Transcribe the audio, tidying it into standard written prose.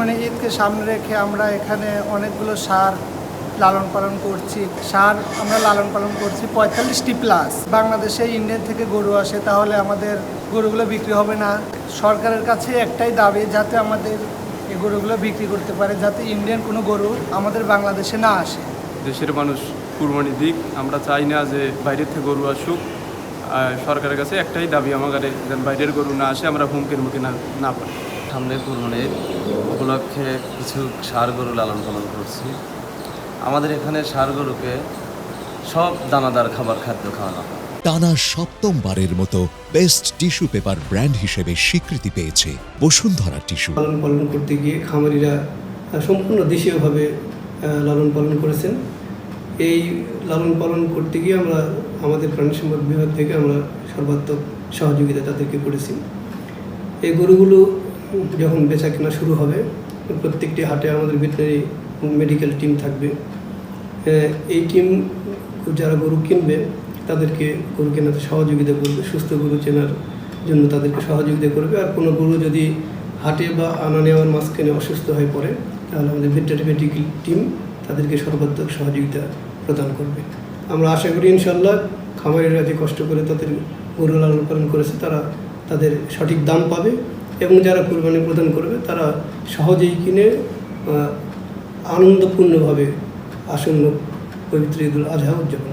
কুরবানি ঈদকে সামনে রেখে আমরা এখানে অনেকগুলো ষাঁড় লালন পালন করছি। ষাঁড় আমরা লালন পালন করছি 45টি প্লাস। বাংলাদেশে ইন্ডিয়ান থেকে গরু আসে, তাহলে আমাদের গরুগুলো বিক্রি হবে না। সরকারের কাছে একটাই দাবি, যাতে আমাদের এই গরুগুলো বিক্রি করতে পারে, যাতে ইন্ডিয়ান কোনো গরু আমাদের বাংলাদেশে না আসে। দেশের মানুষ কুরবানি দিক, আমরা চাই না যে বাইরের থেকে গরু আসুক। সরকারের কাছে একটাই দাবি আমাদের, যেন বাইরের গরু না আসে, আমরা হুমকির মুখে না পড়ি। সামনে কুরবানির উপলক্ষে কিছু ষাঁড় গরু লালন পালন করছি। আমাদের এখানে ষাঁড় গরুকে সব দানাদার খাদ্য খাওয়ানো হয়। টানা সপ্তমবারের মতো বেস্ট টিস্যু পেপার ব্র্যান্ড হিসেবে স্বীকৃতি পেয়েছে বসুন্ধরা টিস্যু। লালন পালন করতে গিয়ে খামারিরা সম্পূর্ণ দেশীয়ভাবে লালন পালন করেছেন। এই লালন পালন করতে গিয়ে আমরা আমাদের প্রাণী সম্পদ বিভাগ থেকে আমরা সর্বাত্মক সহযোগিতা তাদেরকে করেছি। এই গরুগুলো যখন বেচা কেনা শুরু হবে, প্রত্যেকটি হাটে আমাদের ভেটেরিনারি মেডিকেল টিম থাকবে। এই টিম যারা গরু কিনবে তাদেরকে গরু কেনাতে সহযোগিতা করবে, সুস্থ গরু চেনার জন্য তাদেরকে সহযোগিতা করবে। আর কোনো গরু যদি হাটে বা আনা নেওয়ার মাঝখানে অসুস্থ হয়ে পড়ে, তাহলে আমাদের ভেটেরিনারি মেডিকেল টিম তাদেরকে সর্বাত্মক সহযোগিতা প্রদান করবে। আমরা আশা করি ইনশাল্লাহ খামারিরা যে কষ্ট করে তাদের গরু লালন পালন করেছে, তারা তাদের সঠিক দাম পাবে এবং যারা কুরবানি প্রদান করবে তারা সহজেই কিনে আনন্দপূর্ণভাবে আসন্ন পবিত্র ঈদুল আজহা উদযাপন